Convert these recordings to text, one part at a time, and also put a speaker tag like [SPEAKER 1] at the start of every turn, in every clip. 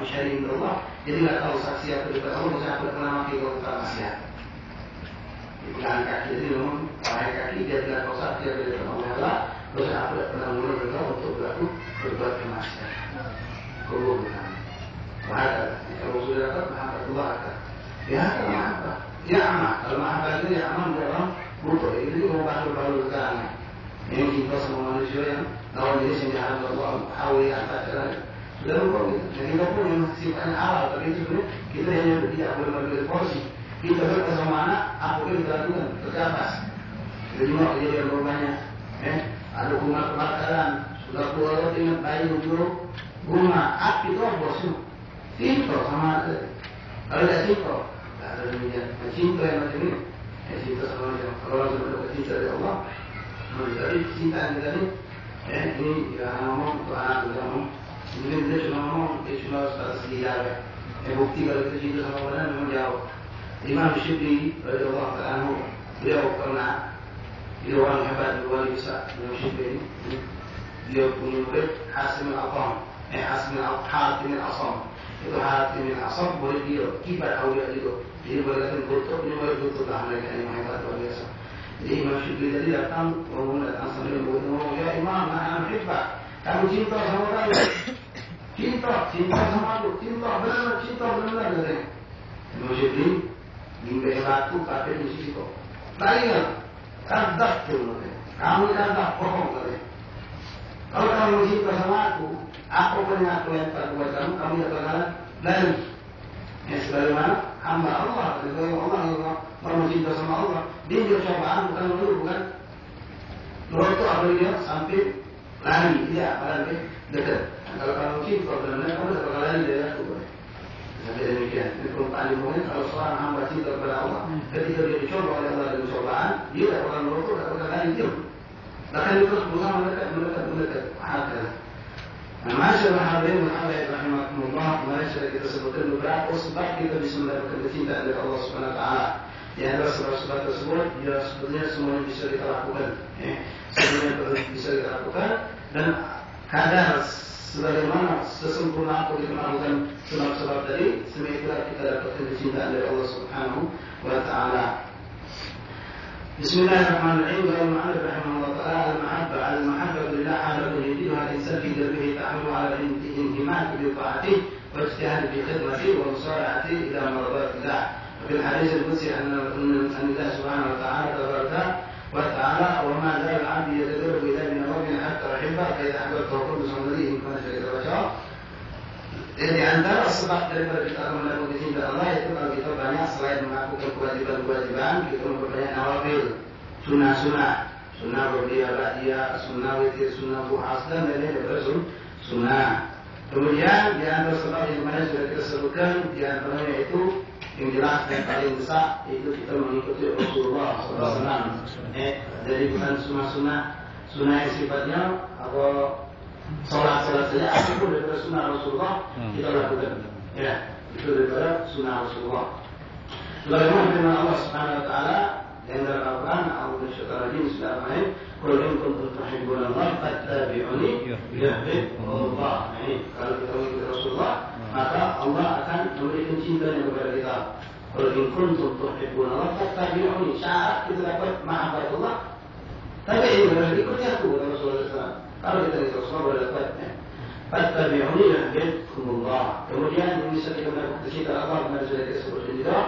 [SPEAKER 1] syari'in Allah, jadi nggak tahu saksi atau dekat Allah, saya tidak pernah mati kalau kita maksiat. Dengan kaki, jadi memang pakai kaki dia tidak tahu saksi atau dekat Allah, terus saya tidak pernah mulai berdoa untuk berbuat kemaksiatan. Kalau bukan, bahaya. Kalau sudah dapat mahabbah Allah akan, ya mahabbah, ya aman. Kalau mahabbah itu ya aman dia orang butuh. Itu juga baru sekarang. Yang cinta sama manusia yang lawan jenis yang jahat Allah, hawi apa cara sudah lupa gitu. Jadi kita pun yang sifatnya halal, tapi itu sebenarnya kita hanya tidak boleh mengambil porsi. Kita berkata sama anak, apa yang kita lakukan tercapai. Jadi mau kejadian banyak, ada bunga kebakaran, sudah keluar dengan bayi mencuruk bunga, api itu bosnya. Simpel sama kalau tidak simpel, tidak ada demikian. Cinta yang macam ini, cinta sama macam. Kalau orang sudah cinta dari Allah, jadi cinta yang tadi, ini ya ngomong untuk anak kita ngomong. Ini dia cuma ngomong, dia cuma sebatas dijaga. Bukti kalau kita cinta sama orang memang jauh. Imam Syibli, Allah Taala, beliau pernah, dia orang hebat, luar biasa. Imam Syibli ini, dia punya murid Hasim al-Aqam, Hasim al-Hatim al-Asam. Itu Hatim al-Asam boleh dia kibar awliya itu. Jadi boleh kata betul, ini boleh betul lah mereka yang hebat luar biasa. Jadi Imam Syibli tadi datang sambil ngomong, ya Imam, anak hebat. Kamu cinta sama kamu, cinta sama aku, cinta benar, katanya. Imam Syibli mimpi batu tapi di sisi kok. Tanya, kadang tu, kamu kadang bohong katanya. Kalau kamu cinta sama aku punya aku lempar buat kamu tidak bakalan lari. Sebagaimana hamba Allah, sebagaimana Allah yang mau cinta sama Allah, dia juga cobaan bukan menurut, bukan. Menurut itu apa dia sampai lari, tidak lari dekat. Kalau kamu cinta benar-benar kamu tidak bakal lari dari aku. Sampai demikian. Ini perumpamaan ilmunya kalau seorang hamba cinta kepada Allah, ketika dia dicoba oleh Allah dengan cobaan, dia tidak bakal menurut, tidak bakal lari diam. Bahkan dia terus berusaha mendekat. Nah, masyaallah hadirin rahimakumullah, mari kita sebutkan beberapa sebab kita bisa mendapatkan kecintaan dari Allah Subhanahu wa taala. Di antara sebab-sebab tersebut, ya sebetulnya semuanya bisa kita lakukan. Semuanya bisa kita lakukan dan kadar sebagaimana sesempurna apa kita melakukan sebab-sebab tadi, semoga kita dapatkan kecintaan dari Allah Subhanahu wa taala. Bismillahirrahmanirrahim. Al-Mu'allif rahimahullah ta'ala al-mahabbah lillah halatun yujiduha al-insan fi qalbihi ta'amulu ala al-intima'i bi ta'atihi wa ijtihad fi khidmatihi wa musara'atihi ila mardatillah. Fi al-hadits al-qudsi anna Allah subhanahu wa ta'ala tabaraka wa ta'ala wa ma zala al-'abdu yatadarrabu ila min rabbina hatta yuhibba fa idha ahbabtahu kullu samadihi in kana syarika bashar. Jadi antara sebab daripada kita mendapatkan kecintaan Allah itu kalau kita banyak selain melakukan kewajiban-kewajiban, kita memperbanyak nawafil, sunnah berdiri ba'diyah, sunnah witir, sunnah bu'as dan lain-lain daripada sunnah. Kemudian di antara sebab yang mana sudah kita sebutkan, di antaranya itu yang jelas dan paling besar itu kita mengikuti Rasulullah SAW. Jadi bukan sunnah yang sifatnya apa sholat saja, apapun daripada sunnah Rasulullah kita lakukan. Ya, itu daripada sunnah Rasulullah. Sebagaimana firman Allah Subhanahu wa taala yang dalam Al-Qur'an, a'udzu bisyaitonir rajim, bismillahirrahmanirrahim, qul in kuntum tuhibbunallaha fattabi'uni yuhibbukumullah. Kalau kita mengikuti Rasulullah, maka Allah akan memberikan cintanya kepada kita. Qul in kuntum tuhibbunallaha fattabi'uni. Syarat kita dapat mahabbatullah, tapi ini harus ikuti aku, Rasulullah SAW. Kalau kita di Rasulullah boleh dapatnya. Fattabi'uni yuhibbukumullah. Kemudian yang bisa kita mendapatkan kecintaan Allah, kemudian sudah kita sebutkan juga.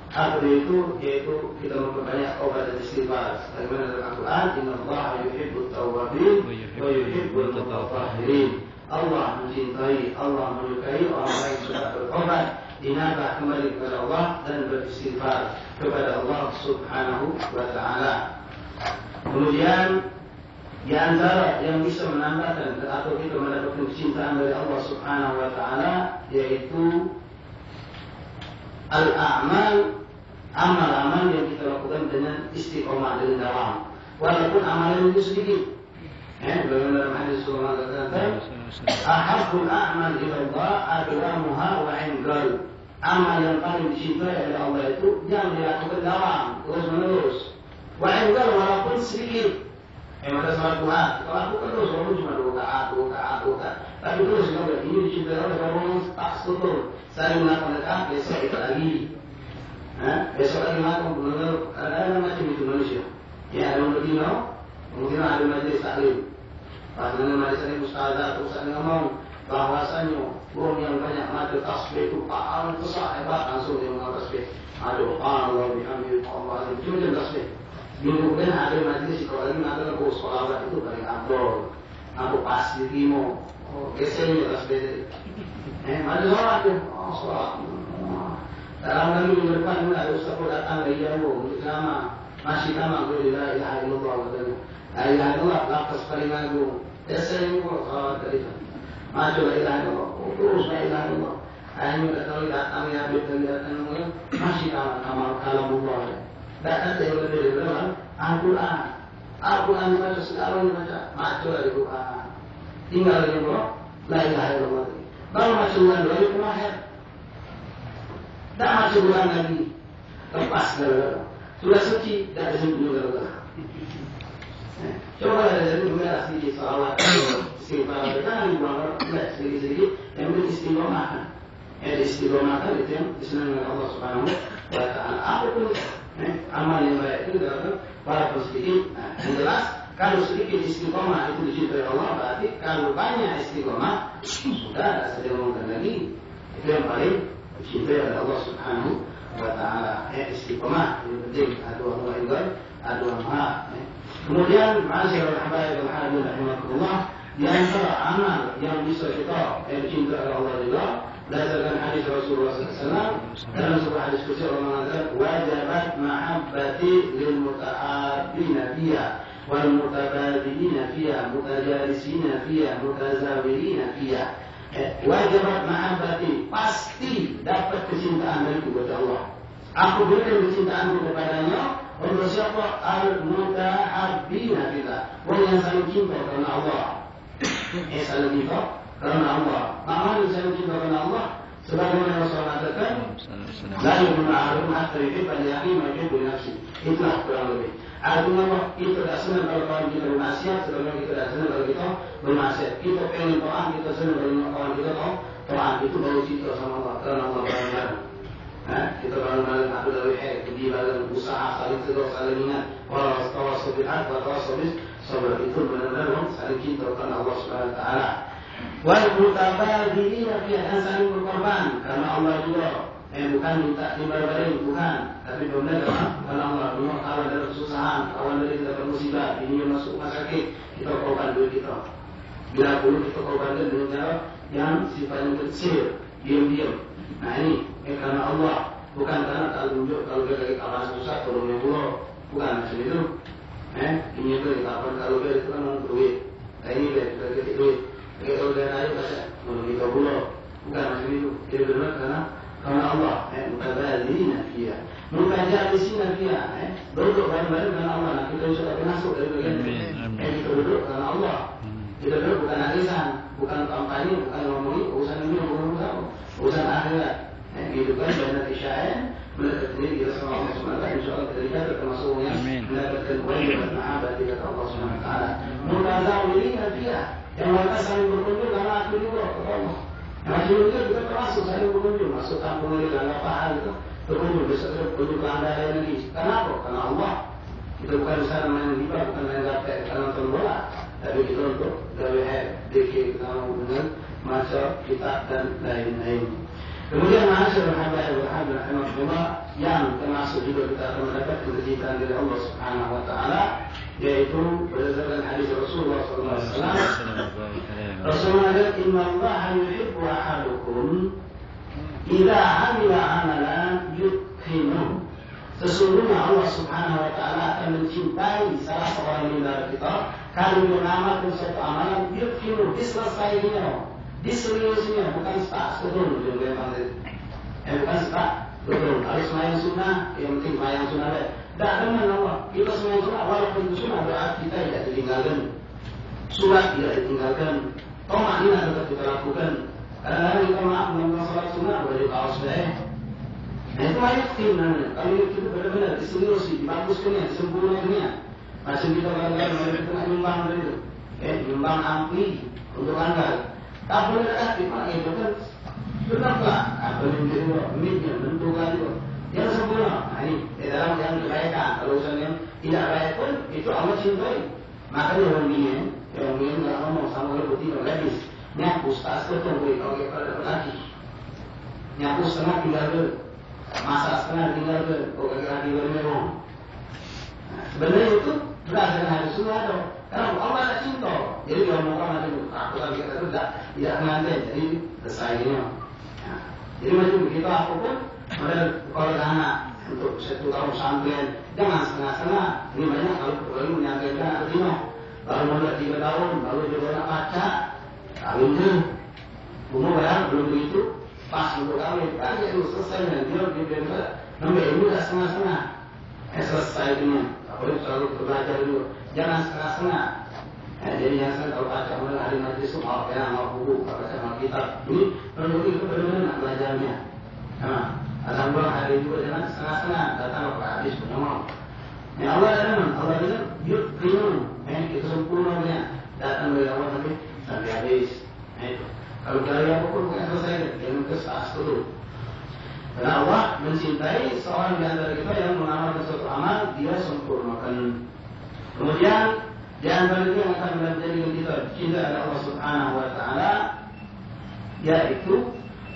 [SPEAKER 1] Apa itu? Yaitu kita memperbanyak taubat dan istighfar. Bagaimana dalam Al-Quran, Innallaha yuhibbut tawwabin wa yuhibbul mutatahhirin. Allah mencintai, Allah menyukai orang yang sudah bertobat, dinabah kembali kepada Allah dan beristighfar kepada Allah Subhanahu wa taala. Kemudian di antara yang bisa menambahkan atau kita mendapatkan kecintaan dari Allah Subhanahu wa taala yaitu al-a'mal, amal-amal yang kita lakukan dengan istiqomah, dengan dawam. Walaupun amalan itu sedikit. Bagaimana dalam hadis Rasulullah SAW, ahabbul a'mal ila Allah adwamuha wa 'indal. Amal yang paling dicintai oleh Allah itu yang dilakukan dawam, terus-menerus. Wa 'indal walaupun sedikit. Maka salat duha, kalau aku terus, walaupun cuma 2 rakaat, Tapi terus kalau ini dicintai oleh orang tak setuju, saling melakukan besok itu lagi. Besok lagi makan benar-benar ada macam itu manusia. Ya ada orang Latino, mungkin ada majelis taklim. Pas dengan majelis taklim ustazah, ustaz ngomong bahwasanya orang yang banyak mata tasbih itu paling besar hebat langsung dia mengaku tasbih. Aduh Allah bihamdi Allah itu macam tasbih. Kemudian ada majelis kalau lagi mengatakan sholawat itu paling abdul. Aku pas diterima. Biasanya tasbih. Majelis sholat tu, sholat. Dalam minggu depan ada ustaz datang dari jauh untuk nama masih nama gue la ilaha illallah katanya. La ilaha illallah lafaz paling agung. Biasanya pun sholat dari itu. Maju la ilaha illallah. Terus la ilaha illallah. Hanya kata datang ya habib dan datang masih nama kalamullah. Datang dari lebih dalam Al-Quran. Al-Quran baca sekarang baca maju dari Quran. Tinggal di bawah la ilaha illallah. Baru masuk bulan lagi kemarin. Tak masuk bulan lagi. Lepas gara-gara. Sudah suci, tak ada sempurna gara-gara. Coba ada jadi merah sedikit salawat. Istighfar kita di bawah sedikit-sedikit. Yang penting istiqomah. Istiqomah itu yang disenangi oleh Allah Subhanahu wa Ta'ala. Apapun amal yang baik itu dalam walaupun sedikit. Yang jelas kalau sedikit istiqomah itu dicintai Allah, berarti kalau banyak istiqomah sudah tidak ngomongkan lagi. Itu yang paling dicintai oleh Allah Subhanahu wa Ta'ala. Istiqomah ini penting. Adu Allah ingat, adu Allah. Kemudian masyarakat habaib al-hadim rahimahullah, di antara amal yang bisa kita dicintai oleh Allah juga berdasarkan hadis Rasulullah SAW dalam sebuah hadis qudsi Allah mengatakan wajibat mahabbati lil muta'abbina fiha wal mutabadilina fiha mutajalisina fiha mutazawirina fiha. Wajibat mahabbati, pasti dapat kecintaan dari kepada Allah. Aku berikan kecintaanku kepadanya untuk siapa? Al-muta'abbina fiha, orang yang saling cinta karena Allah. Saling cinta karena Allah. Mana yang saling cinta karena Allah? Sebagaimana Rasulullah katakan, la yu'minu ahadukum hatta yuhibba li akhihi ma yuhibbu li nafsihi. Itulah kurang lebih. Artinya kita tidak senang kalau kawan kita bermaksiat, sebagaimana kita tidak senang kalau kita bermaksiat. Kita pengen taat, kita senang kalau kawan kita taat, itu baru cinta sama Allah. Karena Allah bareng-bareng. Kita bareng-bareng aku dari di bareng usaha saling sedar, saling ingat. Wa tawassaw bil haqq wa tawassaw bis sabr. Itu benar-benar saling cinta karena Allah Subhanahu wa Ta'ala. Wal mutabadilina fiha, dan saling berkorban karena Allah juga. Bukan minta dibarbarin, bukan. Tapi benar-benar karena Allah. Awal dari kesusahan, awal dari kita bermusibah, ini yang masuk rumah sakit, kita korban duit kita. Bila perlu kita korbankan dengan cara yang sifatnya kecil, diam-diam. Nah ini karena Allah, bukan karena tak tunjuk kalau dia lagi kalah susah, tolongnya pulau, bukan macam itu. Ini itu kapan kalau dia itu kan mau duit. Nah ini dia sudah ketik duit. Kalau dia naik baca, tolong kita pulau, bukan macam itu. Dia benar karena Allah. Mutabadilina fiha, mutajalisina fiha. Duduk bareng-bareng karena Allah. Nah, kita sudah masuk dari bagian ini. Kita duduk karena Allah. Kita duduk bukan arisan, bukan kampanye, bukan ngomongin urusan ini, urusan akhirat. Gitu kan, dan isyarat mendapatkan diri kita sama Allah Subhanahu wa Ta'ala. Insyaallah kita termasuk yang mendapatkan wajibat mahabbah di hadapan Allah Subhanahu wa Ta'ala. Mutazawirina fiha, yang mereka saling berkunjung karena aku juga kepada Allah. Yang itu juga termasuk saling berkunjung, masuk kampung ini dan apa hal itu berkunjung, besok berkunjung ke anda lagi. Kenapa? Karena Allah. Kita bukan sana main riba, bukan main gapai, bukan nonton bola, tapi kita untuk gawe dikir dengan masa kita dan lain-lain. Kemudian masyarakat habaib yang termasuk juga kita akan mendapat kecintaan dari Allah Subhanahu wa Ta'ala, yaitu berdasarkan hadis Rasulullah SAW. Rasulullah kata, Inna Allah yuhibbu ahadukum idza amila amalan yutqinuhu. Sesungguhnya Allah Subhanahu wa Ta'ala akan mencintai salah seorang di antara kita kalau mengamalkan suatu amalan yutqinuhu, diselesaikannya, diseriusinya, bukan setak turun juga memang itu. Bukan setak turun. Harus semayang sunnah, yang penting semayang sunnah deh. Tak dengan Allah. Kita semayang sunnah, walaupun itu sunnah, doa kita tidak ditinggalkan. Surat tidak ditinggalkan. Tomak ini tetap kita lakukan. Kadang-kadang kita maaf melakukan salat sunnah, baju kaos deh. Nah itu yakin namanya. Kalau itu benar-benar diseriusi, dibaguskannya, disempurnakannya. Macam kita kadang-kadang kita nyumbang dari itu. Nyumbang ampli untuk anda. Tak boleh negatif, mak itu kan benarlah apa mimpi bentukan itu yang sempurna. Nah, ini di dalam yang kebaikan. Kalau urusan yang tidak baik pun itu Allah cintai. Makanya orang ini nggak ngomong sama orang putih orang gadis. Nyapu tas itu boleh kalau kita lagi. Nyapu setengah tinggal ke, masak setengah tinggal ke, kalau lagi bermerong. Sebenarnya itu berdasarkan hadis sunnah ada. Karena Allah tak cinta. Jadi kalau orang macam itu, aku tak kita itu tidak mengantin. Jadi selesainya. Jadi macam kita apapun, kalau anak untuk 1 tahun sampai jangan setengah-setengah. Ini banyak kalau baru menyampaikan artinya. Baru mulai 3 tahun, baru juga nak baca, kawin tu, umur berapa belum begitu, pas untuk kawin, kan itu selesai dan dia nombor ilmu dah setengah-setengah, selesai ini. Apalagi selalu belajar dulu, jangan setengah-setengah. Jadi yang saya kalau baca mulai hari nanti semua apa yang mau buku, baca sama kitab, ini perlu itu benar-benar nak belajarnya. Alhamdulillah hari juga jangan setengah-setengah, datang ke hadis penyomong. Ya Allah bilang, yuk minum, itu sempurnanya, datang dari awal sampai habis. Itu. Kalau dari apapun bukan selesai, jangan kesas dulu. Karena Allah mencintai seorang di antara kita yang mengamalkan suatu amal, dia sempurnakan. Kemudian di antara itu yang akan menjadikan kita cinta kepada Allah Subhanahu Wa Taala, yaitu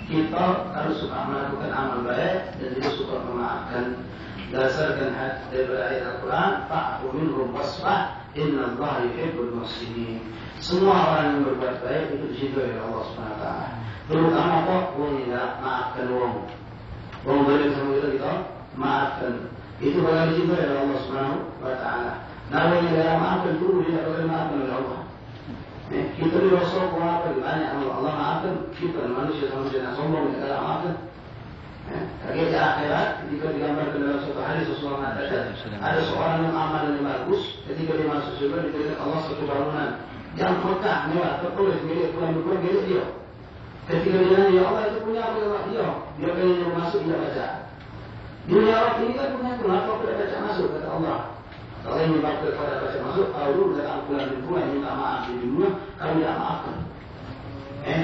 [SPEAKER 1] kita harus suka melakukan amal baik dan juga suka memaafkan. Berdasarkan hadis dari ayat Al-Quran, fa'fu minhum wasfah, inna Allah yuhibbul muhsinin. Semua orang yang berbuat baik itu dicintai oleh Allah Subhanahu Wa Taala. Terutama kok orang yang maafkan orang. Orang boleh sama kita maafkan. Itu bakal dicintai oleh Allah Subhanahu Wa Taala. Nah, orang yang tidak maafkan itu dia boleh maafkan oleh Allah. Kita di Rasul maafkan banyak Allah maafkan kita manusia yang sombong tidak maafkan. Di akhirat ketika digambarkan dalam suatu hadis Rasulullah mengatakan ada seorang yang amal yang bagus ketika dia masuk surga diberikan Allah satu bangunan yang megah mewah tertulis milik pulang milik dia. Ketika dia nanya ya Allah itu punya apa ya? Dia pengen masuk dia baca. Dia jawab ini kan punya kenapa tidak baca masuk kata Allah. Kalau ini bakal pada baca masuk kalau datang pulang di rumah minta maaf di dunia kalau tidak maafkan.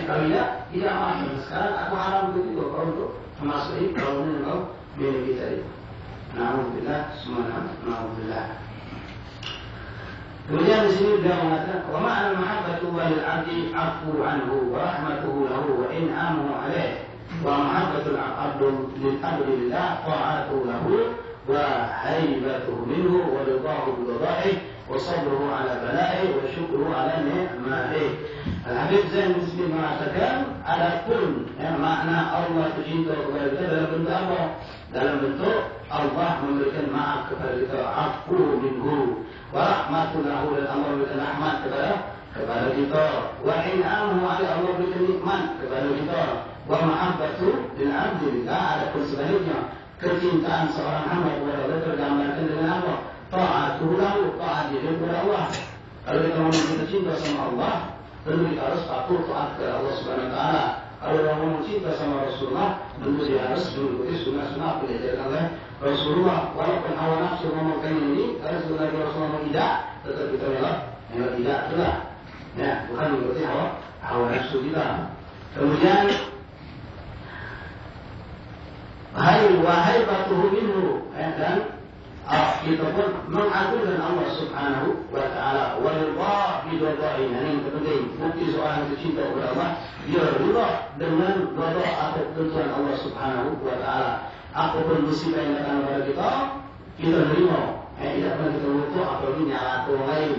[SPEAKER 1] Kalau tidak maafkan. Sekarang aku haram begitu kalau untuk termasuk ini kalau menengok milik kita itu. Alhamdulillah, semuanya alhamdulillah. Kemudian di sini beliau mengatakan, wa ma'al mahabbatullahi al-'abdi 'afwu 'anhu wa rahmatuhu lahu wa in'amuhu 'alaihi wa mahabbatul 'abdi lil-'abdi lillah ta'atuhu lahu wa haibatuhu minhu wa ridahu bi qada'ihi wa sabruhu 'ala bala'ihi wa syukruhu 'ala ni'matihi. Al-Habib Zain Muslim mengatakan adapun makna Allah cinta kepada kita dalam bentuk apa? Dalam bentuk Allah memberikan maaf kepada kita, afu minhu, wa rahmatulahu dan Allah memberikan rahmat kepada kita, wa in'amuhu ala Allah memberikan nikmat kepada kita, wa mahabbatu lil 'abdi lillah. Adapun sebaliknya kecintaan seorang hamba kepada Allah tergambarkan dengan apa? Ta'atuhu lahu, taat dia kepada Allah. Kalau kita mau kita cinta sama Allah, tentu kita harus patuh taat kepada Allah Subhanahu Wa Taala. Kalau orang mau cinta sama Rasulullah, tentu dia harus mengikuti sunnah-sunnah yang diajarkan oleh Rasulullah. Walaupun hawa nafsu ngomongkan ini, karena sebenarnya Rasulullah tidak, tetap kita rela yang tidak itulah. Ya, bukan mengikuti hawa nafsu kita. Kemudian wahai batuhu minhu, dan kita pun mengagungkan Allah Subhanahu Wa Taala. Wallah bidadai, ini yang penting. Bukti seorang itu cinta kepada Allah, dia ridha dengan ridha atau ketentuan Allah Subhanahu Wa Taala. Apapun musibah yang datang kepada kita terima. Tidak pernah kita lupa apalagi nyalakan orang lain.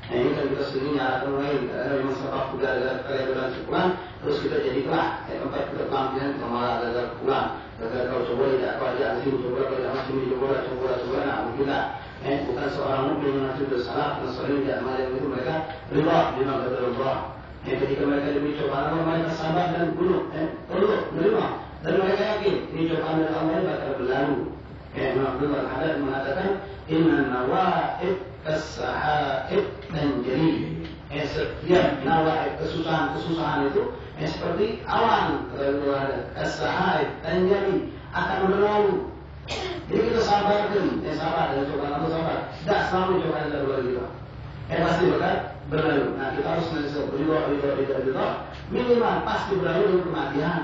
[SPEAKER 1] Ini kan kita sendiri nyalakan orang lain. Karena memang sebab gara-gara bulan sebulan, terus kita jadi kelah. Tempat kita tampilkan kita malah gara-gara pulang. Gara-gara kalau coba tidak kau ajak sini, coba kalau masih ini coba, nah mungkinlah. Bukan seorang mukmin yang masih bersalah, dan seorang tidak malam itu mereka ridha dengan kata Allah. Ketika mereka demi cobaan, mereka sabar dan bunuh. Perlu menerima. Dan mereka yakin ini cobaan dari Allah bakal berlalu. Abdullah Al-Haddad mengatakan, Inna nawa'ib as-sahaib tanjari. Setiap nawa'ib kesusahan itu seperti awan. As-sahaib tanjari akan berlalu. Jadi kita sabarkan, sabar dengan cobaan atau sabar. Tidak selalu cobaan dari luar kita. Pasti bakal berlalu. Nah kita harus ridho, minimal pasti berlalu dengan kematian.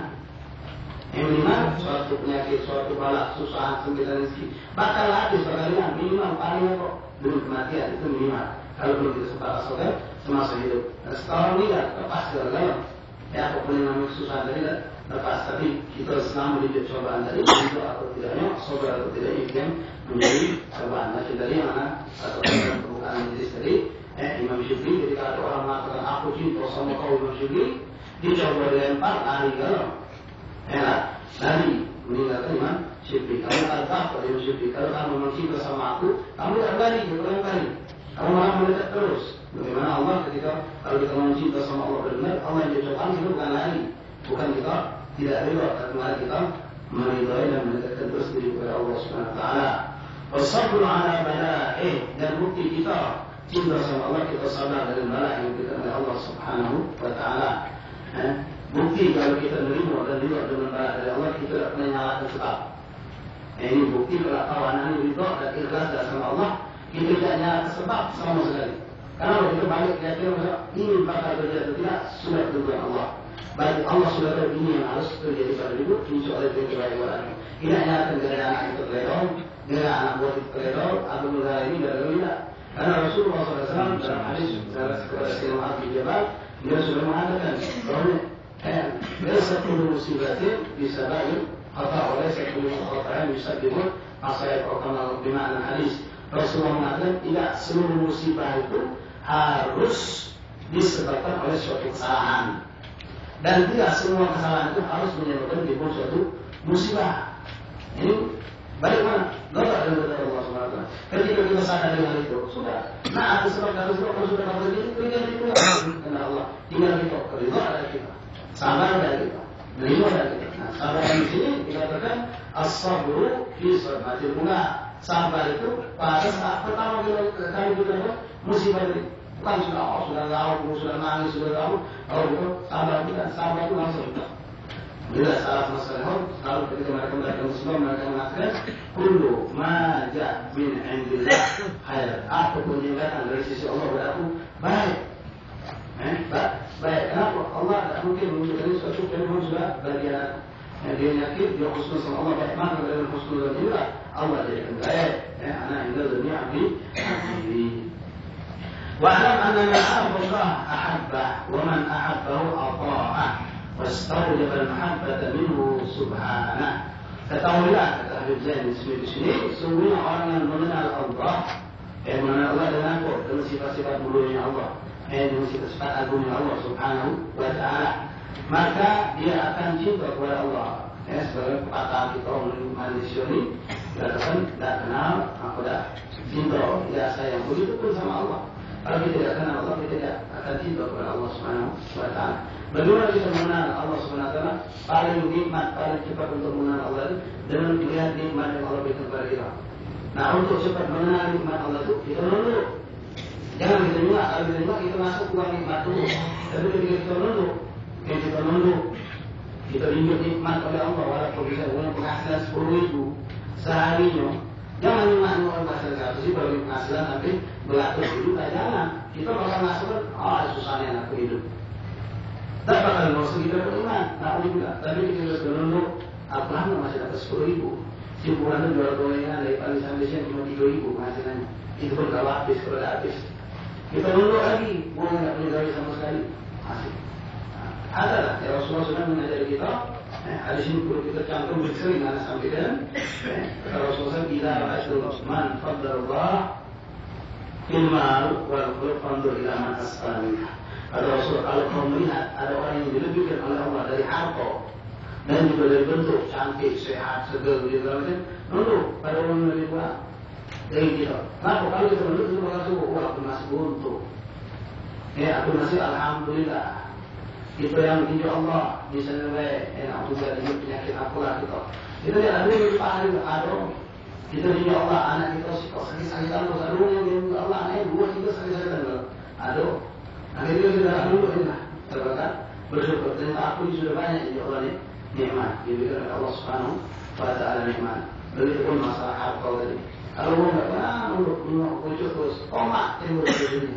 [SPEAKER 1] Yang minimal suatu penyakit, suatu bala, susah, sembilan rezeki bakal habis, bakal hilang. Minimal palingnya kok dengan kematian itu minimal. Kalau belum kita sempat asalkan semasa hidup. Nah, sekarang ini lepas segala-galanya. Ya apapun yang namanya susah tadi lepas, tapi kita selama hidup cobaan tadi itu atau tidaknya, sabar atau tidaknya itu yang menjadi cobaan. Macam dari mana atau dalam pembukaan hadis tadi, Imam Syukri ketika ada orang mengatakan aku cinta sama kau Imam Syukri, dicoba dilempar lari galau, lari meninggalkan Imam Syukri. Kamu tak pada Imam Syukri, kalau kamu memang cinta sama aku, kamu tak lari, jangan lari, kamu malah mendekat terus. Bagaimana Allah ketika kalau kita memang cinta sama Allah benar, Allah yang dicobaan itu bukan lari, bukan kita tidak ridho, tapi malah kita meridhai dan mendekatkan terus diri kepada Allah Subhanahu Wa Taala. Wasabru ala bala'ih, dan bukti kita cinta sama Allah, kita sabar dengan bala yang diberikan oleh Allah Subhanahu Wa Taala. Bukti kalau kita menerima dan ridho dengan bala dari Allah, kita tidak pernah nyalakan sebab. Ini bukti kalau kawanan ridho dan ikhlas sama Allah, kita tidak nyalakan sebab sama sekali. Karena kita balik kira-kira ini bakal terjadi atau tidak, sudah tentuan Allah. Baik Allah sudah tahu ini yang harus terjadi pada hidup, insya Allah itu terbaik buat kita. Tidak nyalakan gara-gara anak itu terledor, gara-gara anak buat itu terledor, atau negara ini gara-gara tidak. Karena Rasulullah SAW dalam hadis kepada Sayyidina Mu'adz bin Jabal, dia sudah mengatakan bahwa laysa kullu musibatin bisababil khata' wa laysa kullu khata'in bisabbibul asayat atau kama bima'na hadis. Rasulullah mengatakan tidak seluruh musibah itu harus disebabkan oleh suatu kesalahan, dan tidak semua kesalahan itu harus menyebabkan timbul suatu musibah. Ini bagaimana? Gak ada Allah SWT. Ketika kita sadar dengan itu, sudah. Nah, ada sebab kalau sudah terjadi, berikan itu karena Allah. Tinggal kita ridho ada kita, sabar ada kita, menerima ada kita. Nah, sabar di sini dikatakan as-sabru fi sadmatil ula. Sabar itu pada saat pertama kali kita musibah ini, bukan sudah tahu, sudah nangis, sudah tahu, kalau itu sabar itu langsung. Bila salah masalah, kalau ketika mereka melakukan musibah, mereka mengatakan kullu ma ja' min indillah khair. Apapun yang datang dari sisi Allah berlaku baik. Baik. Kenapa? Allah tidak mungkin menunjukkan sesuatu yang sudah bagian. Dia yakin dia husnul sama Allah, baik mana dari husnul dan inilah Allah jadikan baik. Anak indah dunia abdi. Wa'alam anna man Allah ahabbah wa man ahabbahu ata'ah wastawjab al-mahabbata minhu subhanah. Ketahuilah, kata Habib Zain di sini, sungguhnya orang yang mengenal Allah, yang mengenal Allah dengan sifat-sifat mulianya Allah, dengan sifat-sifat agungnya Allah Subhanahu wa Ta'ala, maka dia akan cinta kepada Allah. Sebagai kepatah kita manusia ini, katakan tidak kenal, aku dah cinta, ya sayang, begitu pun sama Allah. Kalau kita tidak kenal Allah, kita tidak akan cinta kepada Allah Subhanahu wa Ta'ala. Bagaimana kita mengenal Allah Subhanahu wa Ta'ala? Paling nikmat, paling cepat untuk mengenal Allah dengan melihat nikmat yang Allah berikan kepada kita. Nah, untuk cepat mengenal nikmat Allah itu, kita menunduk. Jangan kita nyuak, kalau kita nyuak, kita masuk ke nikmat dulu. Tapi ketika kita menunduk, kita rindu nikmat oleh Allah, walaupun bisa punya penghasilan 10.000 seharinya. Jangan nikmat orang penghasilan 100 bagi penghasilan sampai beratus juta, jangan. Kita bakal masukkan, susahnya anak hidup. Tak bakal masuk kita beriman, tak juga. Tapi kita sudah menunduk, Alhamdulillah masih dapat 10.000. Simpulannya jual gorengan dari pagi sampai siang cuma 3.000 penghasilannya. Itu pun kalau habis, kalau dah habis. Kita menunduk lagi, bukan tidak punya gaji sama sekali. Masih. Adalah, ya Rasulullah sudah mengajari kita. Hadis ini perlu kita cantum bersering mana sampaikan. Rasulullah bila ra'aitul man fadlallah ilmal wal khuluq fandur ila man asfala minha. Ada Rasul, kalau kau melihat ada orang yang dilebihkan oleh Allah dari harta dan juga dari bentuk cantik, sehat, segar, segala macam, nunduk pada orang yang lebih kurang dari kita. Kenapa? Kalau kita nunduk itu bakal subuh, aku masih buntu. Aku masih alhamdulillah. Kita yang tinju Allah misalnya aku juga tinju penyakit akulah kita. Kita tidak ada yang paham ada. Kita tinju Allah anak kita sakit-sakitan terus ada yang tinju Allah anaknya 2 kita sakit-sakitan ada. Akhirnya kita dulu ini lah. Terbatas bersyukur. Ternyata aku ini sudah banyak tinju Allah ini nikmat. Diberikan oleh Allah Subhanahu wa Ta'ala nikmat. Begitu pun masalah harta tadi. Kalau orang tidak pernah menurut terus tomat timbul di sini.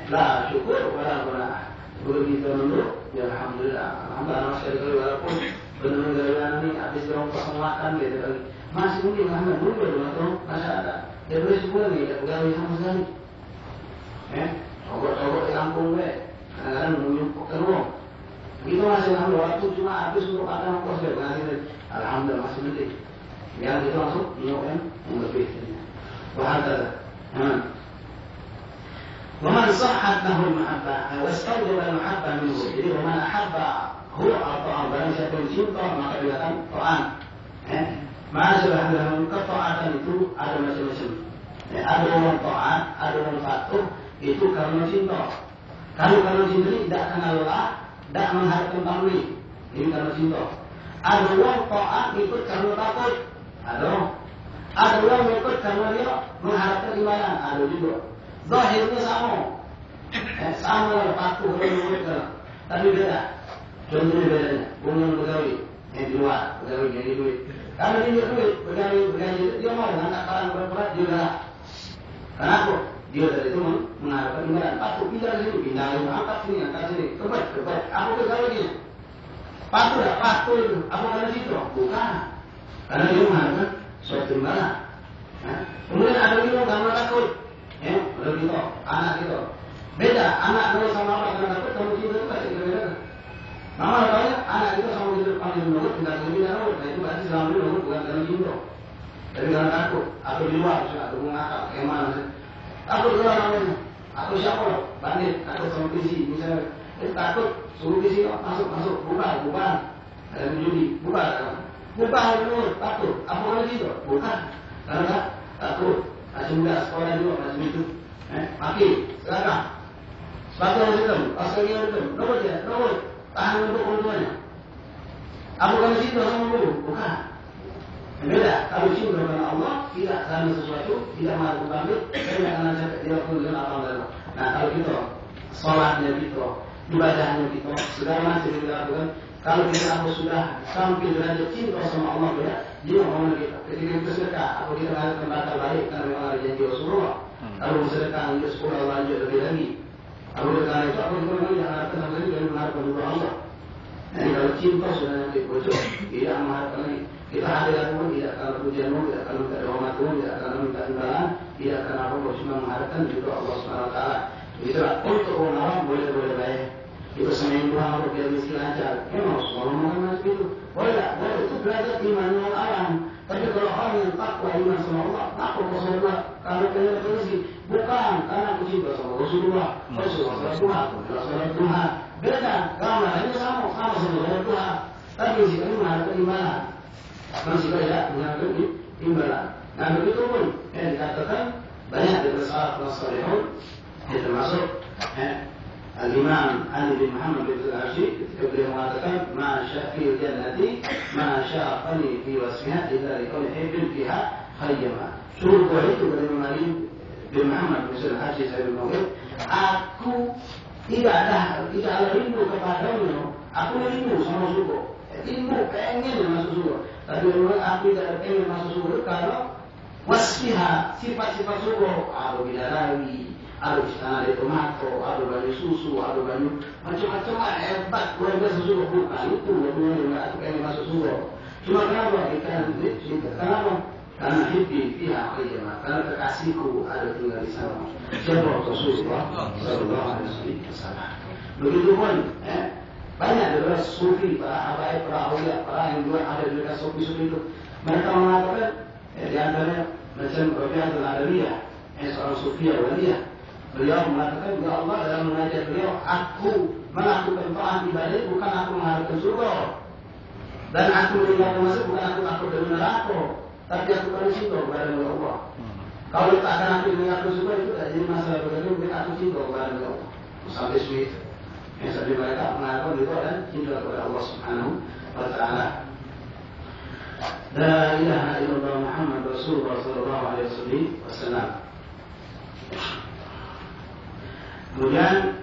[SPEAKER 1] Lah syukur wala begitu menurut ya alhamdulillah sekali walaupun benar-benar ini habis orang kosong makan gitu kan masih mungkin nggak mundur atau masih ada ya boleh sebulan nih ya pegawai sama sekali coba di kampung kadang-kadang menyumpuk ke ruang itu masih alhamdulillah waktu cuma habis untuk makan ongkos ya alhamdulillah masih mending yang itu langsung nyoknya lebih wahada ومن صحت له المحبة واستوجب المحبة منه jadi ومن أحب هو الطعام barang siapa yang cinta maka dia akan ta'an masalah dalam ketaatan itu ada macam-macam ada orang ta'at ada orang patuh itu karena cinta kalau karena cinta tidak kenal lelah tidak mengharapkan pamrih ini karena cinta ada orang ta'at ikut karena takut ada orang ikut karena dia mengharapkan imbalan ada juga zahirnya sama patuh dan tapi beda contohnya bedanya bunga pegawai yang di luar pegawai yang di duit kalau dia duit pegawai dia mau angkat barang berat juga karena apa dia dari itu mengharapkan imbalan patuh pindah sini angkat sini kebat apa pegawai dia patuh itu apa karena situ bukan karena dia mengharapkan suatu imbalan kemudian ada juga karena takut begitu, anak itu beda, anak kalau sama orang yang takut, kamu cinta itu pasti berbeda. Mama tahu anak itu sama hidup paling menurut, tidak lebih menurut, itu berarti selama ini menurut bukan karena cinta, tapi karena takut, atau di luar, atau mengakak, kemana, takut keluar namanya, atau siapa, bandit, atau sama PC, misalnya, takut, suruh PC masuk, bukan, ada judi, bukan menurut, takut, apa karena cinta, bukan, karena takut. Masih muda sekolah juga macam itu. Maki, sekarang. Sepatu sistem, Australia sistem, robot, tahan untuk keuntungannya. Apa kalau cinta sama guru? Bukan. Beda. Kalau cinta kepada Allah, tidak karena sesuatu, tidak malu bangkit, tidak karena tidak keuntungan apa-apa. Nah kalau kita, sholatnya kita, ibadahnya kita, segala macam yang kita lakukan. Kalau kita sudah sampai derajat cinta sama Allah ya, dia mau kita. Ketika kita sedekah, atau kita mengharapkan batal balik karena memang ada janji Rasulullah. Kalau bersedekah untuk 10 lanjut lebih lagi. Kalau karena itu apa kita memang harapkan sama sekali dan mengharapkan juga Allah. Jadi kalau cinta sudah nanti bocor, tidak mengharapkan lagi. Kita hadir pun tidak karena pujianmu, tidak karena minta rahmatmu, tidak karena minta imbalan, tidak karena apa cuma mengharapkan juga Allah SWT. Itulah untuk orang boleh baik. Itu semua Tuhan untuk biar miskin aja. Memang semua orang macam itu. Boleh itu belajar iman dengan alam. Tapi kalau orang yang takwa iman sama Allah, takwa Rasulullah, kalau kalian berisi, bukan karena aku cinta sama Rasulullah Tuhan. Beda, gambarnya sama sama Tuhan. Tapi jika ini mengharapkan iman, masih tidak mengharapkan imbalan. Nah begitu pun yang dikatakan banyak dari sahabat salihun, termasuk Al-Imam Ali bin Muhammad bin Al-Arshi ketika beliau mengatakan Masya fil jannati masya'afani fi wasmiha illa likul hibin fiha khayyama. Surga itu dari Imam Ali bin Muhammad bin Al-Arshi saya berkata, aku tidak ada rindu kepadamu, aku rindu sama surga. Rindu pengen masuk surga, tapi memang aku tidak pengen masuk surga kalau wasfiha sifat-sifat surga ada bidadari, ada istana di tomato, ada banyak susu, ada banyak macam-macam hebat luar biasa surga. Bukan itu yang aku pengen masuk surga. Cuma kenapa? Kenapa? Karena hiddi fiha khayyama, karena kekasihku ada tinggal di sana. Siapa Rasulullah sallallahu alaihi wasallam. Begitu pun banyak dari sufi, para habaib, para awliya, para yang juga ada di dekat sufi-sufi itu. Mereka mengatakan di antaranya macam Rabi'atul Adawiyah, seorang sufi awliya. Beliau mengatakan, ya Allah dalam mengajar beliau, aku melakukan taat ibadah bukan aku mengharapkan surga. Dan aku meninggalkan masuk bukan aku takut dari neraka, tapi aku karena cinta kepada Allah. Kalau tak akan aku meninggalkan surga itu tidak jadi masalah bagi mungkin aku cinta kepada Allah. Sampai seperti yang sampai mereka mengatakan itu dan cinta kepada Allah Subhanahu wa Ta'ala. La ilaha illallah Muhammad Rasulullah sallallahu alaihi wasallam. Kemudian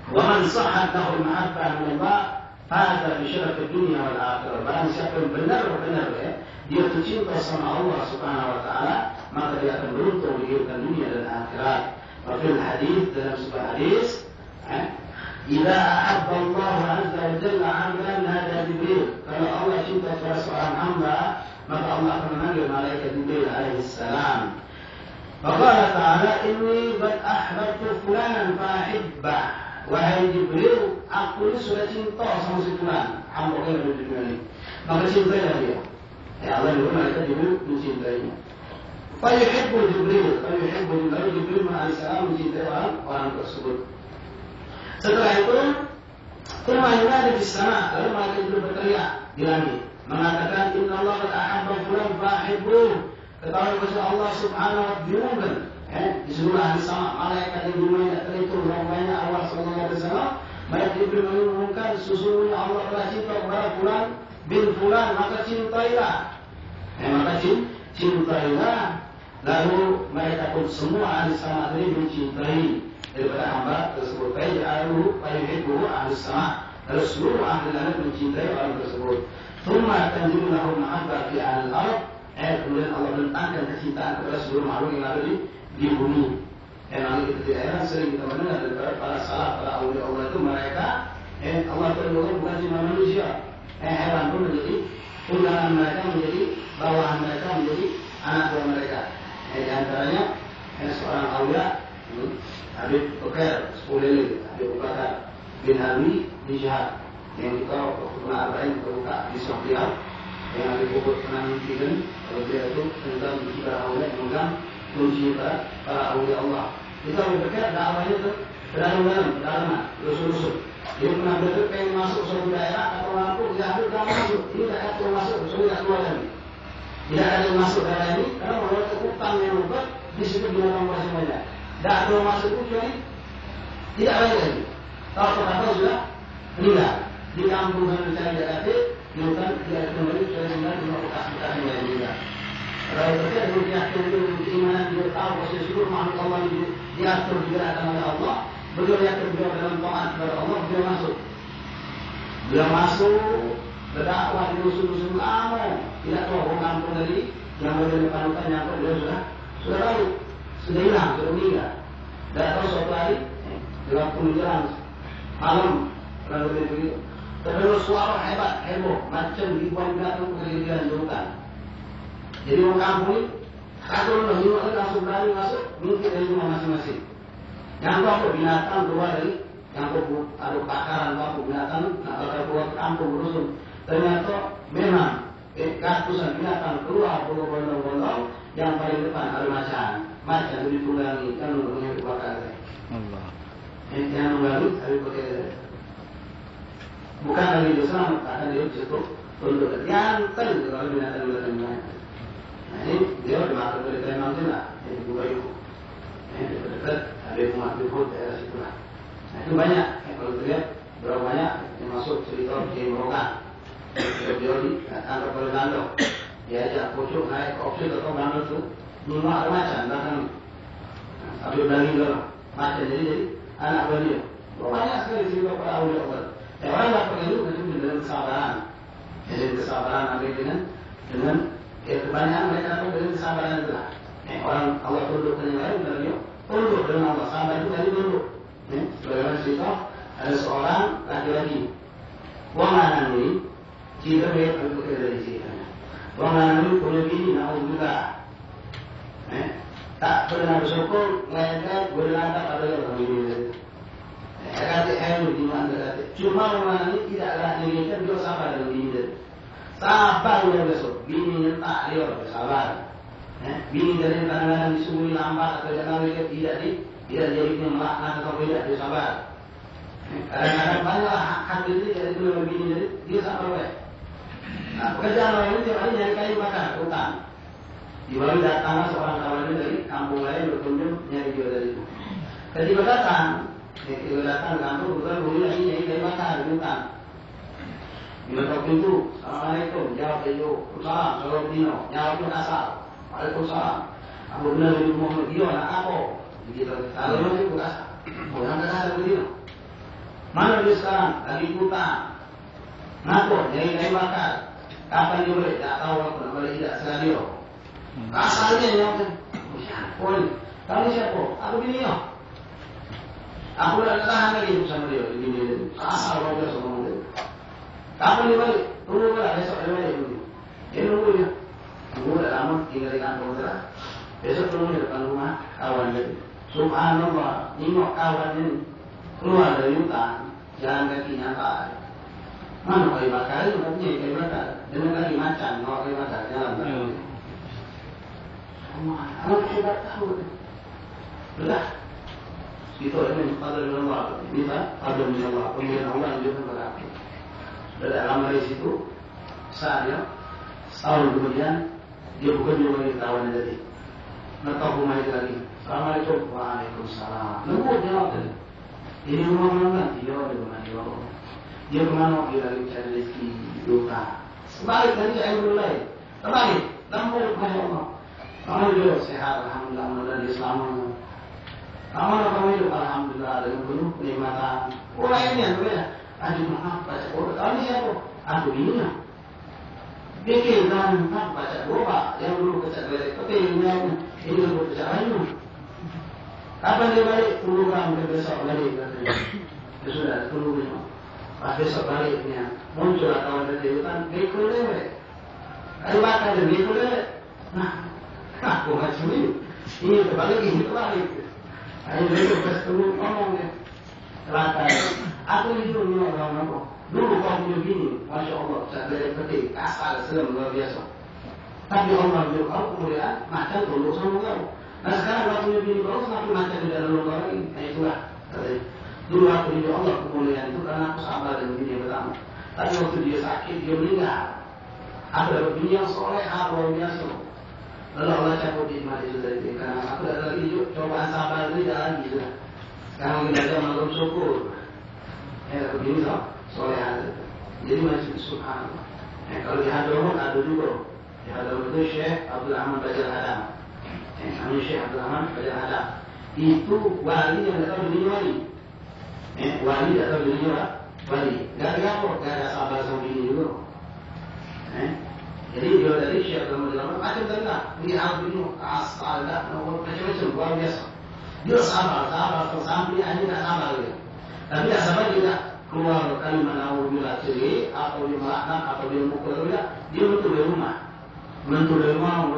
[SPEAKER 1] وَمَنْ صَحَتْ لَهُ الْمَحَبَّةُ مِنَ اللَّهِ فَازَ بِشَرَفِ الدُّنْيَا وَالْآخِرَةِ. Barang siapa yang benar-benar dia tercinta sama Allah Subhanahu wa Ta'ala, maka dia akan beruntung di kehidupan dunia dan akhirat. Wafil hadis dalam sebuah hadis, Ila ahabba Allah azza wa jalla 'abdan nada Jibril. Kalau Allah cinta kepada seorang hamba, maka Allah akan memanggil malaikat Jibril alaihi salam. Faqala ta'ala inni qad ahbabtu fulanan fahibbah. Wahai Jibril, aku ini sudah cinta sama si fulan, hamba yang ada di dunia ini. Maka cintailah dia. Ya Allah juga malaikat Jibril mencintainya. Fayuhibbu Jibril alaihi salam mencintai orang tersebut. Setelah itu, Tumayuna di sana, lalu malaikat Jibril berteriak di langit, mengatakan Inna Allah qad ahabba fulan fahibbuh. Ketahui bahwa Allah subhanahu wa ta'ala di seluruh ahli sama malaikat yang jumlahnya tak terhitung berapa banyak Allah sallallahu alaihi wasallam, malaikat Jibril mengumumkan sesungguhnya Allah telah cinta kepada fulan bin fulan, maka cintailah. Cintailah. Lalu mereka pun semua ahli sama ini mencintai daripada hamba tersebut. Fayuhibbuhu ahli sama. Lalu seluruh ahli langit mencintai orang tersebut. Tsumma tanzilu lahu mahabbah fi al-ard. Kemudian Allah bentangkan kecintaan kepada seluruh makhluk yang ada di bumi. Nanti kita tidak heran sering kita mendengar daripada para salaf, para awliya Allah itu mereka Allah tergolong bukan cuma manusia. Hewan pun menjadi undangan mereka, menjadi bawahan mereka, menjadi anak buah mereka. Di antaranya seorang awliya Habib Bakar Sepulili, Habib Bakar bin Alwi di Jihad yang kita pernah arba'in terbuka di Sofia yang ada kubur pernah mimpikan kalau dia itu tentang para awliya yang memegang kunci para awliya Allah. Kita berpikir dakwahnya itu dalam rusul-rusul. Dia pernah berpikir pengen masuk suatu daerah atau mampu tidak ada masuk. Ini daerah yang masuk, tidak keluar lagi. Tidak ada yang masuk daerah ini karena menurut utang yang membuat di situ binatang buah semuanya. Tidak ada yang masuk itu tidak ada lagi. Tahu sudah meninggal di kampung yang mencari Jakarta. Bukan dia kembali ke dalam bekas-bekas yang lainnya. Kalau kita dengan keyakinan itu keimanan dia tahu bahwa seluruh makhluk Allah itu diatur digerakkan oleh Allah, beliau yakin beliau dalam taat kepada Allah, beliau masuk berdakwah di rusul-rusul lama, tidak tahu orang kampung tadi yang boleh panutan yang beliau sudah lalu, sudah hilang, sudah meninggal. Tidak tahu suatu hari dalam menjelang malam lalu begitu. Terus suara hebat, heboh, macam ribuan binatang kejadian di hutan. Jadi orang kampung ini, kalau langsung berani masuk, mungkin dari rumah masing-masing. Yang apa binatang keluar dari, yang ada bakaran apa binatang, nak keluar ke kampung berusun. Ternyata memang ratusan binatang keluar bolong-bolong, yang paling depan ada macan itu ditunggangi, kan menunggunya kebakaran. Allah. Yang menunggangi, tapi pakai bukan lagi itu selamat, akan dia cukup untuk nyantai kalau binatang-binatang lain. Nah ini dia dimakan oleh Tremang juga, jadi Bukayu. Dekat ada rumah Bukut daerah situ lah. Nah itu banyak. Kalau kita lihat berapa banyak yang masuk cerita di Merokan. Dia ditangkap oleh Belanda. Dia ajak pocok naik opsi atau Belanda itu rumah ada macan bahkan sambil berani dulu macan jadi anak beliau. Banyak sekali cerita para awliya Allah. Orang dapat itu dengan kesabaran. Jadi kesabaran ambil dengan kebanyakan mereka dapat dengan kesabaran itu lah. Orang Allah tunduk dengan lain dan dia tunduk dengan Allah. Sabar itu tadi tunduk. Sebagaimana cerita ada seorang laki-laki. Wanganan ini jika dia berbukit dari sini. Wanganan ini punya bini namun juga. Tak pernah bersyukur melainkan berlantap ada yang bini. Kata di mana cuma orang ini tidaklah dirikan dia sabar dengan bini dia. Sabar dia besok. Bini tak dia sabar. Bini dari kadang-kadang disuruh lambat atau jangan dia tidak jadi melaknat atau tidak dia sabar. Kadang-kadang banyak hak diri dari dulu bini dia sabar. Nah pekerjaan orang ini tiap hari nyari kayu bakar hutan. Di bawah datang seorang kawan ini dari kampung lain berkunjung nyari dia dari itu. Ketika datang kampung bukan boleh lagi nyari kayu bakar di hutan. Dia pintu, Assalamualaikum, jawab itu, salam, salam dino, jawab pun asal, Waalaikumsalam. Aku benar dari Muhammad dia nak apa? Begitu. Kalau masih bukan, orang kata begitu. Mana dia sekarang? Lagi hutan. Ngaku, nyari kayu bakar. Kapan dia boleh? Tak tahu aku nak boleh tidak selalu. Asalnya yang pun. Kamu siapa? Aku bini yo. Aku udah tahan lagi sama dia, ini asal orang biasa ngomong dia. Kapan dia balik? Tunggu lah, besok dia balik ini. Dia nunggu dia. Tunggu udah lama tinggal di kampung dia. Besok tunggu di depan rumah kawan dia. Subhanallah, nengok kawan ini keluar dari hutan, jalan kaki nyata. Mana kayu bakar? Itu katanya kayu bakar. Dengan lagi macan, mau kayu bakar jalan kaki. Anak hebat tahu. Sudah. Itu ini qadar min Allah. Ini qadar min Allah. Pemberian Allah yang juga berarti. Sudah lama dari situ, saatnya setahun kemudian dia bukan juga lagi kawan tadi. Nggak rumah itu lagi. Assalamualaikum. Waalaikumsalam. Nunggu jawab tadi. Ini rumah mana? Dia di rumah dia. Dia kemana? Dia lagi cari rezeki duka. Sebalik dari saya mulai. Kembali. Lampu masya Allah. Kamu juga sehat, alhamdulillah, mudah di Islam. Kamu hidup alhamdulillah dengan penuh kenikmatan. Orang ini yang berbeda. Aduh maaf baca Quran. Kali siapa? Aduh ini lah. Bikin dan baca doa yang dulu baca dari petinya ini dulu baca lain. Kapan dia balik? Tunggu kamu ke besok balik. Ya sudah tunggu ini. Pas besok baliknya muncul kawan dari hutan. Bikul lewat. Ayo makan dan bikul lewat. Nah, aku macam ini. Ini terbalik, ini terbalik. Ayo besok pas tunggu ngomong ya. Terakhir, aku hidup ni orang apa? Dulu kau punya bini, masya Allah, saya dari petik, asal selam luar biasa. Tapi Allah bilang kau kemudian macam tunduk sama kau. Nah sekarang kau punya bini kau semakin macam tidak ada luar lagi. Nah itulah. Dulu aku hidup Allah kemuliaan itu karena aku sabar dengan bini yang pertama. Tapi waktu dia sakit, dia meninggal. Aku dapat bini yang soleh, luar biasa. Lalu Allah cabut nikmat itu dari dia. Karena aku dah lagi cobaan sabar itu tidak lagi sudah. Sekarang kita ada malam syukur. Begini so, soleh ada. Jadi masih subhanallah. Kalau di Hadramaut ada juga. Di Hadramaut itu Syekh Abdul Rahman Bajar Hadam. Namanya Syekh Abdul Rahman Bajar Hadam. Itu wali yang datang dari wali. Wali datang dari wali. Gak ada apa, gak ada sabar sama ini juga. Jadi dia dari Syekh Abdul Rahman macam tadi lah. Ini albino, asal, macam-macam luar biasa. Dia sabar sampai akhirnya tidak sabar dia. Tapi tidak sabar dia tidak keluar kalimat naudzubillah cerai atau dia melaknat atau dia mukul tidak. Dia mentul dari rumah,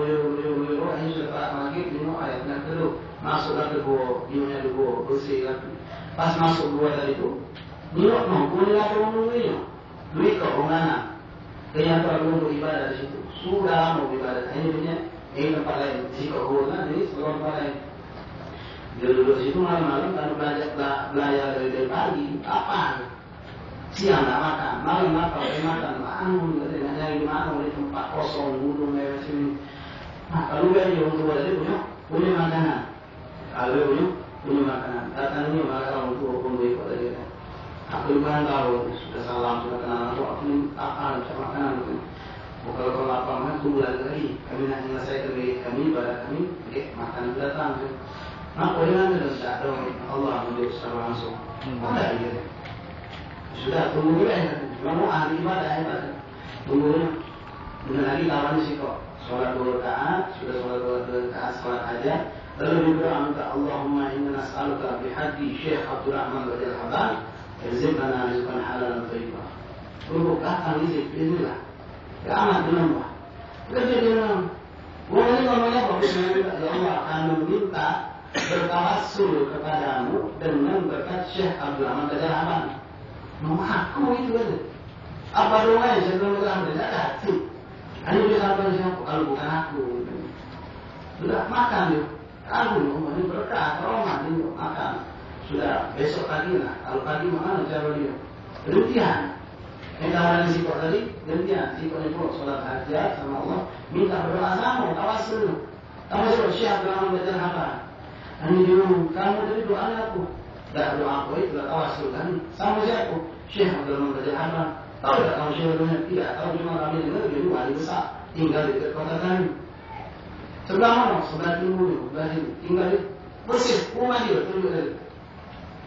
[SPEAKER 1] ini sudah kelar maghrib, minum air dan kedua masuklah ke gua, minumnya di gua bersih lagi. Pas masuk gua tadi itu, dia kulit apa ngomongnya, duit ke orang kayaknya terlalu untuk ibadah di situ. Sudah mau ibadah, ini punya tempat lain. Jika gua ini seluruh tempat lain. Dia duduk situ malam-malam kan belajar dari pagi, apa? Siang tak makan, malam makan, bangun, katanya nyari di mana, di tempat kosong, gunung lewat sini. Nah kalau dia orang tua dia punya makanan, kalau dia punya makanan, datangnya malah orang tua pun ikut dia. Aku juga tahu sudah salam sudah kenal aku apa macam makanan itu. Kalau lapar tunggu lagi, kami nak selesai kami pada kami, makan datang. Nah, orang yang tidak ada Allah menurut secara langsung. Ada dia. Sudah tunggu dulu ya. Mau ahli ibadah ya. Tunggu dulu. Benar lagi kawan sih kok. Sholat 2 rakaat, sudah sholat 2 rakaat sholat aja. Lalu berdoa minta Allahumma inna nas'aluka bihaddi Syekh Abdul Rahman Bajar Hadam, irzqna rizqan halalan thayyiban. Tunggu kapan rizq inilah. Ya amat dengan Allah. Kerja dengan Allah ini ngomongnya bahwa ya Allah akan meminta bertawassul kepadamu dengan berkat Syekh Abdul Rahman Bajar Hadam. Aku itu aja. Apa doanya Syekh Abdul Rahman Bajar Hadam? Hati. Hanya dia sabar siapa kalau bukan aku. Sudah makan dia. Aku ini berkat Roman ini makan. Sudah besok pagi lah. Kalau pagi mana cara dia? Berhentian. Kawan si kok tadi gantian. Si kok itu sholat hajat sama Allah. Minta berdoa sama tawassul. Tawassul Syekh Abdul Rahman Bajar Hadam. Ini dia, kamu tadi doanya aku. Tak doa aku itu tak tawassul kan. Sama siapa? Syekh Abdul Rahman Bajar Hadam. Tahu tak kamu Syekh Abdul Rahman? Tidak tahu, cuma kami dengar jadi wali besar. Tinggal di kota kami. Sebelah mana? Sebelah timur, sebelah sini. Tinggal di bersih, rumah dia.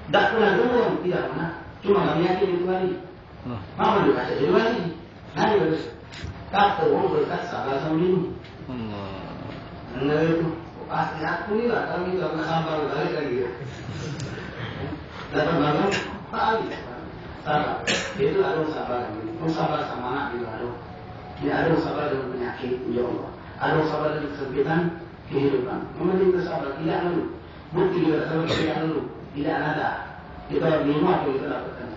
[SPEAKER 1] Tak pernah dengar, tidak pernah. Cuma kami yakin itu wali. Mama dia kata jadi wali. Nanti harus kata orang berkat sabar sama ini. Nah itu. Pasti aku ni lah, kami tak pernah sabar balik lagi. Dapat bangun, balik. Sabar. Itu ada sabar. Sabar sama anak juga ada. Ini ada sabar dengan penyakit, ya Allah. Ada sabar dengan kesempitan kehidupan. Memang sabar tidak lalu. Bukti juga sabar tidak lalu. Tidak ada. Kita lima apa kita dapatkan.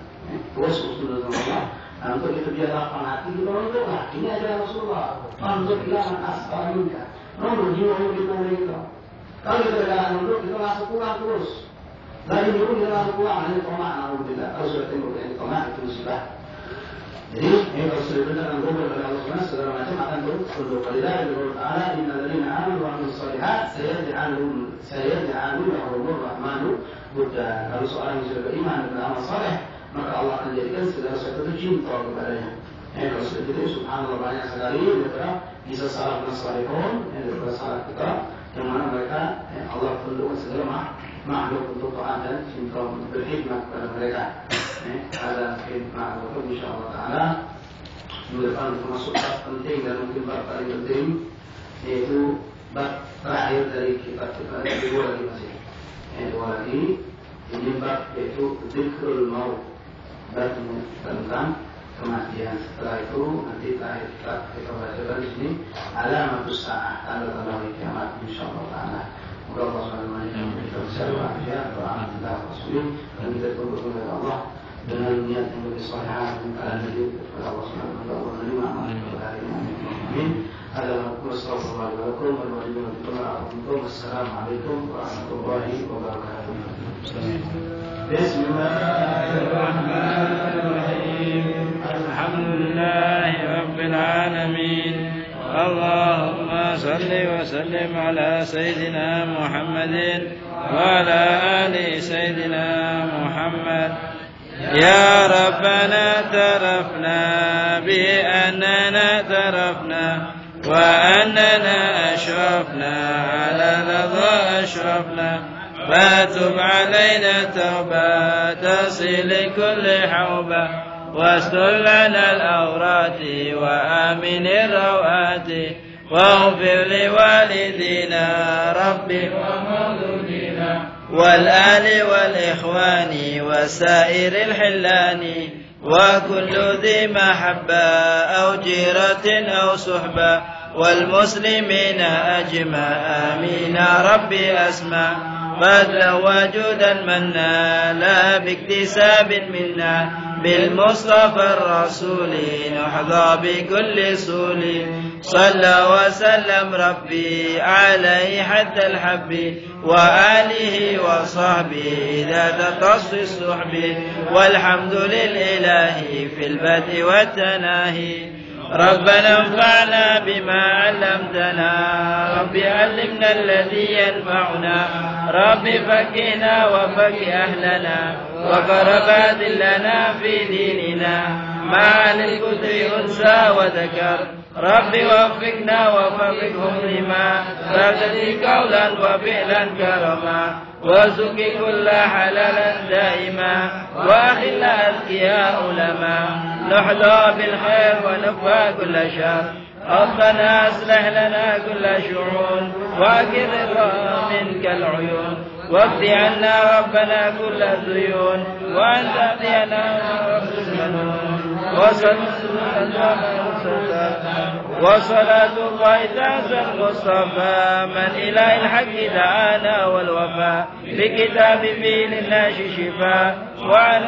[SPEAKER 1] Puas usul Allah. Untuk itu dia lapang hati kita menunduklah. Ini adalah Rasulullah. Untuk ilaman asfar minka. Nunduk jiwa kita mereka. Kalau kita tidak nunduk, kita langsung pulang terus. Dari dulu kita langsung pulang. Hanya tomak, namun tidak. Kalau sudah tembok yang tomak itu musibah. Jadi, ini kalau sudah benar dengan berubah oleh Allah SWT, segala macam akan tunduk. Walidah Allah Ta'ala, inna ladina amanu wa amanu shalihat, saya ja'alu lahumur rahmanu buddha. Kalau seorang yang sudah beriman dan beramal saleh, maka Allah akan jadikan segala sesuatu itu cinta kepadanya. Kalau sudah itu, subhanallah banyak sekali mereka bisa salah dengan salihun, daripada salah kita, yang mana mereka Allah tundukkan segala makhluk untuk taat dan cinta untuk berkhidmat kepada mereka. Ada khidmat untuk insyaAllah ta'ala minggu depan termasuk bab penting dan mungkin bab paling penting, yaitu bab terakhir dari kitab kita. Ada dua lagi masih. Dua lagi. Ini bab yaitu Dzikrul Maut, bab tentang kematian. Setelah itu nanti terakhir kita baca di sini Alamatus Sa'ah, tanda-tanda hari kiamat insyaallah ta'ala. Moga Allah SWT kita bersama ya Alhamdulillah Rasulullah, dan kita berdoa kepada Allah dengan niat yang lebih saleh dan keadaan hidup kepada Allah SWT. Allah menerima amal kita hari ini. Amin. Assalamualaikum warahmatullahi wabarakatuh. Assalamualaikum warahmatullahi wabarakatuh. Bismillahirrahmanirrahim.
[SPEAKER 2] Alhamdulillahi Rabbil Alamin. Allahumma salli wa sallim ala Sayyidina Muhammadin wa ala ali Sayyidina Muhammad. Ya Rabbana tarafna bi annana tarafna wa annana ashrafna ala ladha ashrafna. فاتب علينا توبة تصل كل حوبة واستر لنا الأورات وآمن الروآت واغفر لوالدينا ربي ومولودينا والآل والإخوان وسائر الحلان وكل ذي محبة أو جيرة أو صحبة والمسلمين أجمع آمين ربي أسمع فضلا وجودا منا لا باكتساب منا بالمصطفى الرسول نحظى بكل سول صلى وسلم ربي عليه حتى الحب وآله وصحبه ذات تصف الصحب والحمد للإله في البدء والتناهي. ربنا انفعنا بما علمتنا رب علمنا الذي ينفعنا رب فكنا وفك أهلنا وقربات لنا في ديننا مع للكتر أنثى وذكر رب وفقنا وفقهم لما ترتدي قولا وفعلا كرما وارزق كل حلالا دائما واخل أذكياء علما نحظى بالخير ونفى كل شر. ربنا اصلح لنا كل شؤون واكر منك العيون واقض عنا ربنا كل الديون وانت اهدنا رب المنون وصلاة الله تعالى المصطفى من إله الحق دعانا والوفاء بكتاب فيه للناس شفاء وعلى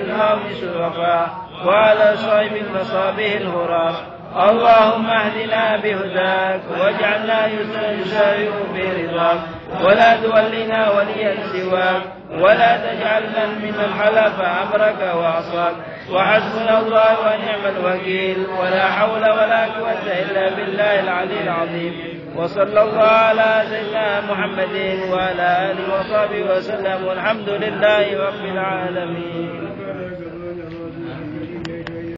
[SPEAKER 2] الخامس الوفاء وعلى صاحب المصابيح الهراء. اللهم اهدنا بهداك واجعلنا يسير برضاك ولا تولنا وليا سواك ولا تجعلنا ممن حلف أمرك وعصاك وحسبنا الله ونعم الوكيل ولا حول ولا قوة إلا بالله العلي العظيم. وصلى الله على سيدنا محمد وعلى آله وصحبه وسلم والحمد لله رب العالمين.